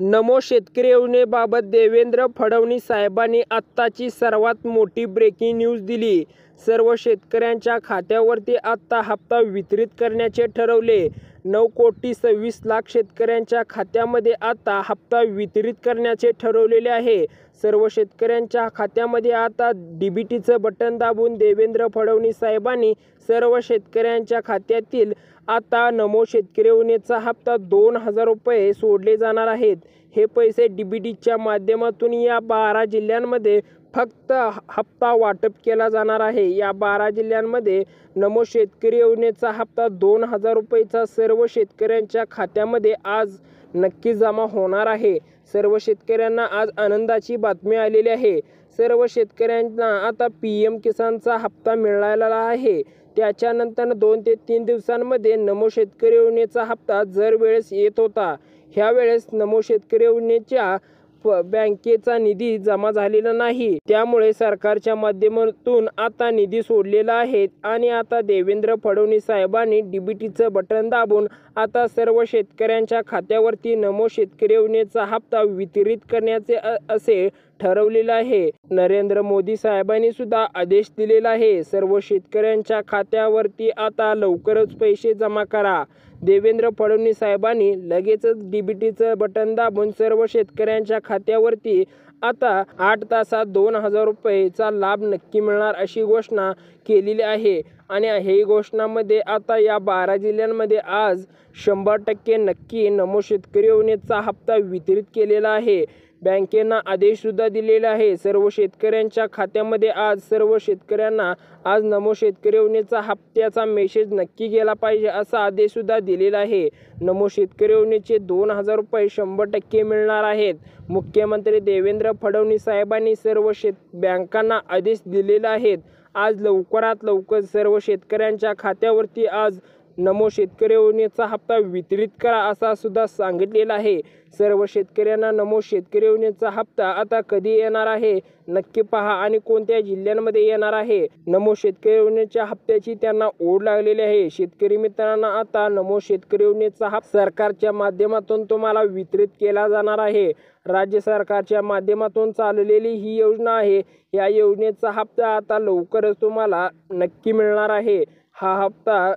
नमो शेतकरी योजनेबाबत देवेंद्र फडणवीस साहेबांनी आत्ताची सर्वात मोठी ब्रेकिंग न्यूज दिली। सर्व शेतकऱ्यांच्या खात्यावरती आत्ता हप्ता वितरित करण्याचे ठरवले। 9,26,00,000 शेतकऱ्यांच्या खात्यामध्ये आता हप्ता वितरित करण्याचे ठरवलेले आहे। सर्व शेतकऱ्यांच्या खात्यामध्ये आता डीबीटीचं बटन दाबून देवेंद्र फडणवीस साहेबांनी सर्व शेतकऱ्यांच्या खात्यातील आता नमो शेतकरी योजनेचा हप्ता 2,000 रुपये सोडले जाणार आहेत। हे पैसे डीबीटीच्या माध्यमातून या 12 जिल्ह्यांमध्ये फक्त हप्ता वाटप केला जाणार आहे। या 12 जिल्ह्यांमध्ये नमो शेतकरी योजनेचा हप्ता 2,000 रुपयेचा सर्व शेतकऱ्यांच्या खात्यामध्ये आज नक्की जमा होणार आहे। सर्व शेतकऱ्यांना आज आनंदाची बातमी आलेली आहे। सर्व शेतकऱ्यांना आता PM किसानचा हप्ता मिळालेला आहे। त्याच्यानंतर 2 ते 3 दिवसांमध्ये नमो शेतकरी योजनेचा हप्ता जर वेळेस येत होता, ह्या वेळेस नमो शेतकरी योजनेच्या बँकेचा निधी जमा झालेला नाही। त्यामुळे सरकारच्या माध्यमातून आता निधी सोडलेला आहे आणि आता देवेंद्र फडणवीस साहेबांनी डीबीटीचं बटन दाबून आता सर्व शेतकऱ्यांच्या खात्यावरती नमो शेतकरी योजनेचा हप्ता वितरित करण्याचे असे ठरवलेलं आहे। नरेंद्र मोदी साहेबांनी सुद्धा आदेश दिलेला आहे, सर्व शेतकऱ्यांच्या खात्यावरती आता लवकरच पैसे जमा करा। देवेंद्र फडणवीस साहेबांनी लगेचच डीबीटीचं बटन दाबून सर्व शेतकऱ्यांच्या खात्यावरती आता 8 तासात 2,000 रुपयेचा लाभ नक्की मिळणार अशी घोषणा केलेली आहे। आणि ही घोषणामध्ये आता या 12 जिल्ह्यांमध्ये आज 100% नक्की नमो शेतकरी योजनेचा हप्ता वितरित केलेला आहे। बँकेनं आदेश सुद्धा दिलेला आहे, सर्व शेतकऱ्यांच्या खात्यामध्ये आज सर्व शेतकऱ्यांना आज नमो शेतकरी योजनेचा हप्त्याचा मेसेज नक्की गेला पाहिजे असा आदेश सुद्धा दिलेला आहे। नमो शेतकरी योजनेचे 2,000 रुपये 100% मिळणार आहेत। मुख्यमंत्री देवेंद्र फडणवीस साहेबांनी सर्व बँकांना आदेश दिलेले आहेत, आज लवकरात लवकर सर्व शेतकऱ्यांच्या खात्यावरती आज नमो शेतकरी योजनेचा हप्ता वितरित करा असा सुद्धा सांगितलेला आहे। सर्व शेतकऱ्यांना नमो शेतकरी योजनेचा हप्ता आता कधी येणार आहे नक्की पहा आणि कोणत्या जिल्ह्यांमध्ये येणार आहे। नमो शेतकरी योजनेच्या हप्त्याची त्यांना ओढ लागलेली आहे। शेतकरी मित्रांना आता नमो शेतकरी योजनेचा हप्ता सरकारच्या माध्यमातून तुम्हाला वितरित केला जाणार आहे। राज्य सरकारच्या माध्यमातून चाललेली ही योजना आहे। या योजनेचा हप्ता आता लवकरच तुम्हाला नक्की मिळणार आहे। हा हप्ता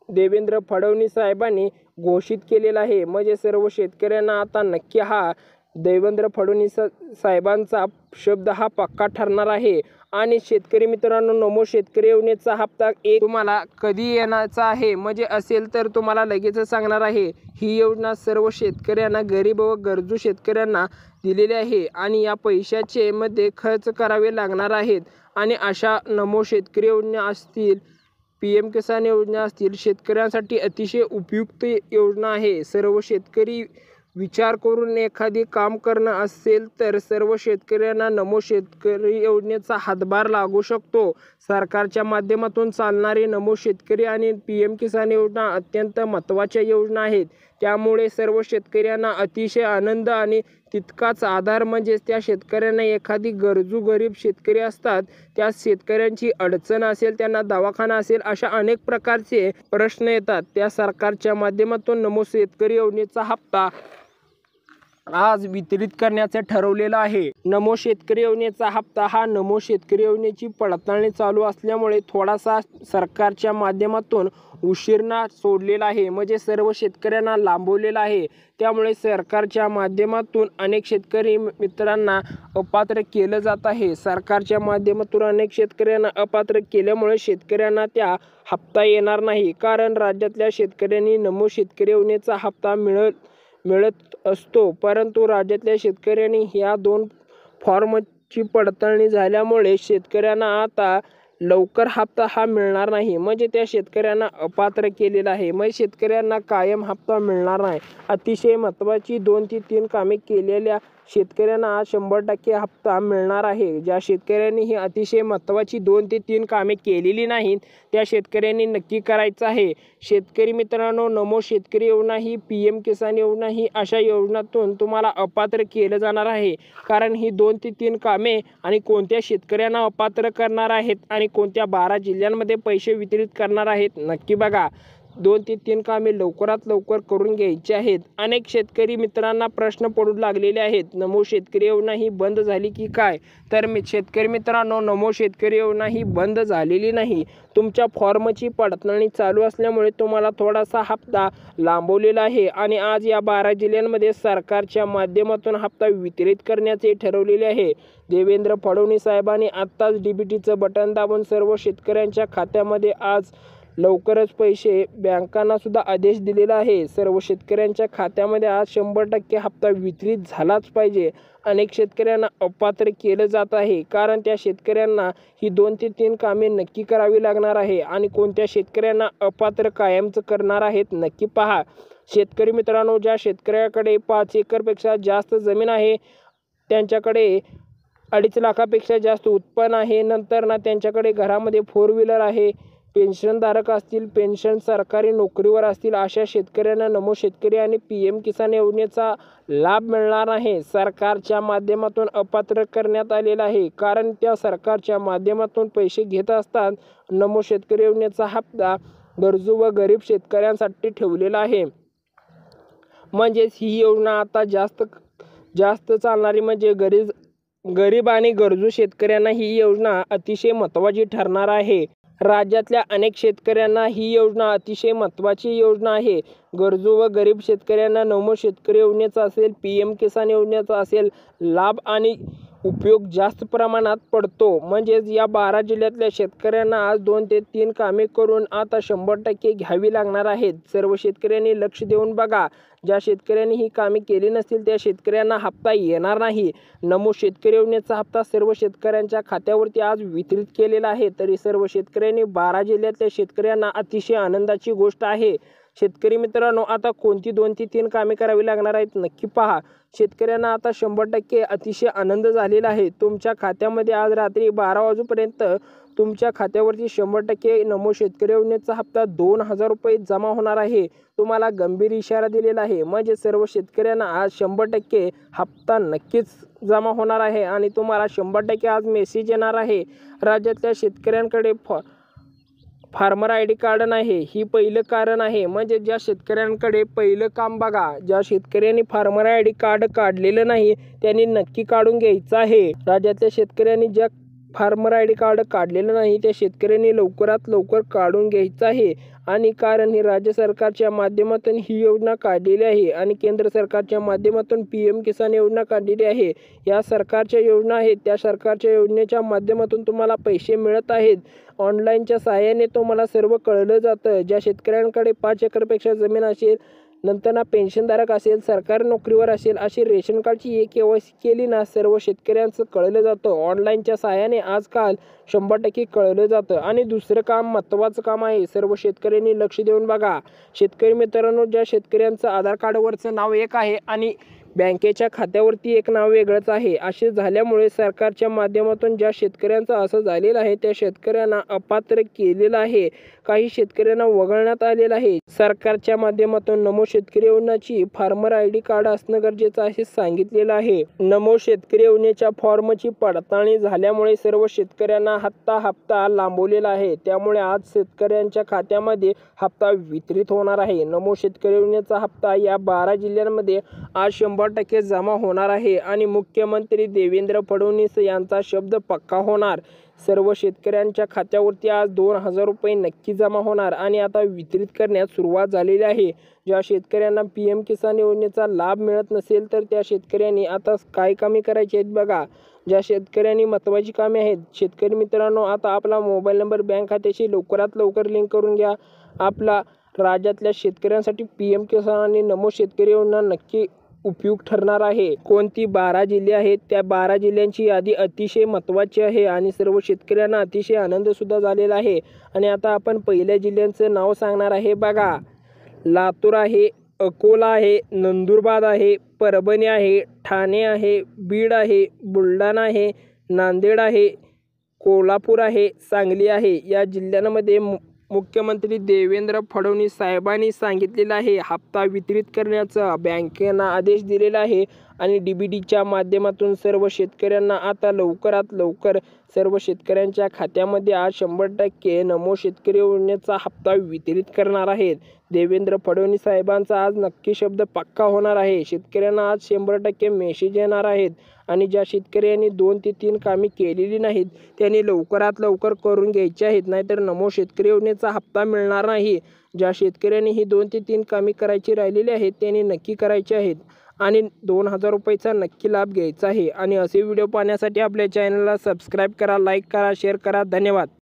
देवेंद्र फडणवीस साहेबांनी घोषित केलेला आहे, म्हणजे सर्व शेतकऱ्यांना आता नक्की हा देवेंद्र फडणवीस साहेबांचा शब्द हा पक्का ठरणार आहे। आणि शेतकरी मित्रांनो, नमो शेतकरी योजनेचा हप्ता तुम्हाला कधी येण्याचा आहे म्हणजे असेल तर तुम्हाला लगेचच सांगणार आहे। ही योजना सर्व शेतकऱ्यांना, गरीब व गरजू शेतकऱ्यांना दिलेली आहे आणि या पैशाचे मध्ये खर्च करावे लागणार आहेत। आणि अशा नमो शेतकरी योजना असतील, PM किसान योजना असतील, शेतकऱ्यांसाठी अतिशय उपयुक्त योजना आहे। सर्व शेतकरी विचार करून एखादी काम करणं असेल तर सर्व शेतकऱ्यांना नमो शेतकरी योजनेचा हातभार लागू शकतो। सरकारच्या माध्यमातून चालणारी नमो शेतकरी आणि PM किसान योजना अत्यंत महत्त्वाच्या योजना आहेत। त्यामुळे सर्व शेतकऱ्यांना अतिशय आनंद आणि तितकाच आधार, म्हणजेच त्या शेतकऱ्यांना एखादी गरजू गरीब शेतकरी असतात, त्या शेतकऱ्यांची अडचण असेल, त्यांना दवाखाना असेल, अशा अनेक प्रकारचे प्रश्न येतात, त्या सरकारच्या माध्यमातून नमो शेतकरी योजनेचा हप्ता आज वितरित करण्याचे ठरवलेलं आहे। नमो शेतकरी योजनेचा हप्ता हा नमो शेतकरी योजनेची पडताळणी चालू असल्यामुळे थोडासा सरकारच्या माध्यमातून उशिरा सोडलेला आहे, म्हणजे सर्व शेतकऱ्यांना लांबवलेला आहे। त्यामुळे सरकारच्या माध्यमातून अनेक शेतकरी मित्रांना अपात्र केलं जात आहे। सरकारच्या माध्यमातून अनेक शेतकऱ्यांना अपात्र केल्यामुळे शेतकऱ्यांना त्या हप्ता येणार नाही, कारण राज्यातल्या शेतकऱ्यांनी नमो शेतकरी योजनेचा हप्ता मिळत असतो, परंतु राज्यातल्या शेतकऱ्यांनी ह्या 2 फॉर्मची पडताळणी झाल्यामुळे शेतकऱ्यांना आता लवकर हप्ता हा मिळणार नाही, म्हणजे त्या शेतकऱ्यांना अपात्र केलेला आहे, म्हणजे शेतकऱ्यांना कायम हप्ता मिळणार नाही। अतिशय महत्त्वाची 2 ते 3 कामे केलेल्या शेतकऱ्यांना आज 100% हप्ता मिळणार आहे। ज्या शेतकऱ्यांनी ही अतिशय महत्त्वाची 2 ते 3 कामे केलेली नाहीत त्या शेतकऱ्यांनी नक्की करायचं आहे। शेतकरी मित्रांनो, नमो शेतकरी योजना ही, PM किसान योजना ही अशा योजनातून तुम्हाला अपात्र केलं जाणार आहे, कारण ही 2 ते 3 कामे आणि कोणत्या शेतकऱ्यांना अपात्र करणार आहेत आणि कोणत्या 12 जिल्ह्यांमध्ये पैसे वितरित करणार आहेत नक्की बघा। 2 ते 3 कामे लवकरात लवकर करून घ्यायची आहेत. अनेक शेतकरी मित्रांना प्रश्न पडू लागलेले आहेत. नमो शेतकरी योजना ही बंद झाली की काय? तर शेतकरी मित्रांनो, नमो शेतकरी योजना ही बंद झालेली नाही. तुमच्या फॉर्मची पडताळणी चालू असल्यामुळे तुम्हाला थोडासा हप्ता लांबवलेला आहे आणि आज या 12 जिल्ह्यांमध्ये सरकारच्या माध्यमातून हप्ता वितरित करण्याचे ठरवलेले आहे. देवेंद्र फडणवीस साहेबांनी आत्ताच डीबीटीचं बटन दाबून सर्व शेतकऱ्यांच्या खात्यामध्ये आज लवकरच पैसे बँकांना सुद्धा आदेश दिलेला आहे. सर्व शेतकऱ्यांच्या खात्यामध्ये आज 100% हप्ता वितरित झालाच पाहिजे. अनेक शेतकऱ्यांना अपात्र केलं जात आहे, कारण त्या शेतकऱ्यांना ही 2 ते 3 कामे नक्की करावी लागणार आहे. आणि कोणत्या शेतकऱ्यांना अपात्र कायमचं करणार आहेत नक्की पहा. शेतकरी मित्रांनो, ज्या शेतकऱ्याकडे 5 एकरपेक्षा जास्त जमीन आहे, त्यांच्याकडे 2.5 लाखापेक्षा जास्त उत्पन्न आहे, नंतर त्यांच्याकडे घरामध्ये 4 व्हीलर आहे, पेन्शनधारक असतील, पेन्शन सरकारी नोकरीवर असतील, अशा शेतकऱ्यांना नमो शेतकरी आणि PM किसान योजनेचा लाभ मिळणार आहे. सरकारच्या माध्यमातून अपात्र करण्यात आलेला आहे, कारण त्या सरकारच्या माध्यमातून पैसे घेत असतात. नमो शेतकरी योजनेचा हप्ता गरजू व गरीब शेतकऱ्यांसाठी ठेवलेला आहे. म्हणजेच ही योजना आता जास्त चालणारी, म्हणजे गरीब आणि गरजू शेतकऱ्यांना ही योजना अतिशय महत्त्वाची ठरणार आहे. राज्यातल्या अनेक शेतकऱ्यांना ही योजना अतिशय महत्त्वाची योजना आहे. गरजू व गरीब शेतकऱ्यांना नमो शेतकरी योजनेचा असेल, PM किसान योजनेचा असेल, लाभ आणि उपयोग जास्त प्रमाणात पडतो. म्हणजेच या 12 जिल्ह्यातल्या शेतकऱ्यांना आज 2 ते 3 कामे करून आता 100% घ्यावी लागणार आहेत. सर्व शेतकऱ्यांनी लक्ष देऊन बघा. ज्या शेतकऱ्यांनी ही कामे केली नसतील त्या शेतकऱ्यांना हप्ता येणार नाही. नमो शेतकरी योजनेचा हप्ता सर्व शेतकऱ्यांच्या खात्यावरती आज वितरित केलेला आहे. तरी सर्व शेतकऱ्यांनी 12 जिल्ह्यातल्या शेतकऱ्यांना अतिशय आनंदाची गोष्ट आहे. शेतकरी मित्रांनो, आता कोणती 2 ते 3 कामे करावी लागणार आहेत नक्की पहा. शेतकऱ्यांना आता 100% अतिशय आनंद झालेला आहे. तुमच्या खात्यामध्ये आज रात्री 12 वाजेपर्यंत तुमच्या खात्यावरती 100% नमो शेतकरी योजनेचा हप्ता 2000 रुपये जमा होणार आहे. तुम्हाला गंभीर इशारा दिलेला आहे. म्हणजे सर्व शेतकऱ्यांना आज 100% हप्ता नक्कीच जमा होणार आहे आणि तुम्हाला 100% आज मेसेज येणार आहे. राज्यातल्या शेतकऱ्यांकडे फार्मर ID कार्ड नाही, ही पहिलं कारण आहे. म्हणजे ज्या शेतकऱ्यांकडे पहिलं काम बघा, ज्या शेतकऱ्यांनी फार्मर ID कार्ड काढलेलं नाही त्यांनी नक्की काढून घ्यायचं आहे. राज्यातल्या शेतकऱ्यांनी ज्या फार्मर ID कार्ड काढलेलं नाही त्या शेतकऱ्यांनी लवकरात लवकर काढून घ्यायचं आहे. आणि कारण ही राज्य सरकारच्या माध्यमातून ही योजना काढलेली आहे आणि केंद्र सरकारच्या माध्यमातून PM किसान योजना काढलेली आहे. या सरकारच्या योजना आहेत. त्या सरकारच्या योजनेच्या माध्यमातून तुम्हाला पैसे मिळत आहेत. ऑनलाईनच्या सहाय्याने तुम्हाला सर्व कळलं जातं. ज्या शेतकऱ्यांकडे 5 एकरपेक्षा जमीन असेल, नंतर पेन्शनधारक असेल, सरकारी नोकरीवर असेल, अशी रेशन कार्डची KYC केली ना, सर्व शेतकऱ्यांचं कळलं जातं. ऑनलाईनच्या सहाय्याने आजकाल 100% कळलं जातं. आणि दुसरं काम, महत्त्वाचं काम आहे. सर्व शेतकऱ्यांनी लक्ष देऊन बघा. शेतकरी मित्रांनो, ज्या शेतकऱ्यांचं आधार कार्डवरचं नाव एक आहे आणि बँकेच्या खात्यावरती एक नाव वेगळंच आहे, असे झाल्यामुळे सरकारच्या माध्यमातून ज्या शेतकऱ्यांचं असं झालेलं आहे त्या शेतकऱ्यांना अपात्र केलेलं आहे. काही शेतकऱ्यांना वगळण्यात आलेलं आहे. सरकारच्या माध्यमातून नमो शेतकरी योजनेची फार्मर ID कार्ड असणं गरजेचं असे सांगितलेलं आहे. नमो शेतकरी योजनेच्या फॉर्मची पडताळणी झाल्यामुळे सर्व शेतकऱ्यांना हप्ता लांबवलेला आहे. त्यामुळे आज शेतकऱ्यांच्या खात्यामध्ये हप्ता वितरित होणार आहे. नमो शेतकरी योजनेचा हप्ता या 12 जिल्ह्यांमध्ये आज 100% जमा होणार आहे आणि मुख्यमंत्री देवेंद्र फडणवीस यांचा शब्द पक्का होणार. सर्व शेतकऱ्यांच्या खात्यावरती आज 2000 रुपये नक्की जमा होणार आणि आता वितरित करण्यास सुरुवात झालेली आहे. ज्या शेतकऱ्यांना PM किसान योजनेचा लाभ मिळत नसेल तर त्या शेतकऱ्यांनी आता काय कामे करायची आहेत बघा. ज्या शेतकऱ्यांनी महत्त्वाची कामे आहेत, शेतकरी मित्रांनो, आता आपला मोबाईल नंबर बँक खात्याशी लवकरात लवकर लिंक करून घ्या. आपला राज्यातल्या शेतकऱ्यांसाठी PM किसान आणि नमो शेतकरी योजना नक्की उपयुक्त ठरणार आहे. कोणती 12 जिल्हे आहेत त्या 12 जिल्ह्यांची यादी अतिशय महत्त्वाची आहे आणि सर्व शेतकऱ्यांना अतिशय आनंद सुद्धा झालेला आहे. आणि आता आपण पहिल्या जिल्ह्यांचं नाव सांगणार आहे बघा. लातूर आहे, अकोला आहे, नंदुरबार आहे, परभणी आहे, ठाणे आहे, बीड आहे, बुलढाणा आहे, नांदेड आहे, कोल्हापूर आहे, सांगली आहे. या जिल्ह्यांमध्ये मुख्यमंत्री देवेंद्र फडणवीस साहेबांनी सांगितलेलं आहे. हप्ता वितरित करण्याचा बँकेनं आदेश दिलेला आहे आणि DBTच्या माध्यमातून सर्व शेतकऱ्यांना आता लवकरात लवकर सर्व शेतकऱ्यांच्या खात्यामध्ये आज 100% नमो शेतकरी योजनेचा हप्ता वितरित करणार आहेत. देवेंद्र फडणवीस साहेबांचा आज नक्की शब्द पक्का होणार आहे. शेतकऱ्यांना आज 100% मेसेज येणार आहेत आणि ज्या शेतकऱ्यांनी 2 ते 3 कामे केलेली नाहीत त्यांनी लवकरात लवकर करून घ्यायची आहेत, नाहीतर नमो शेतकरी योजनेचा हप्ता मिळणार नाही. ज्या शेतकऱ्यांनी ही 2 ते 3 कामे करायची राहिलेली आहेत त्यांनी नक्की करायची आहेत आणि 2000 रुपयाचा नक्की लाभ घ्यायचा आहे. आणि असे व्हिडिओ पाहण्यासाठी आपल्या चॅनलला सबस्क्राईब करा, लाईक करा, शेअर करा. धन्यवाद.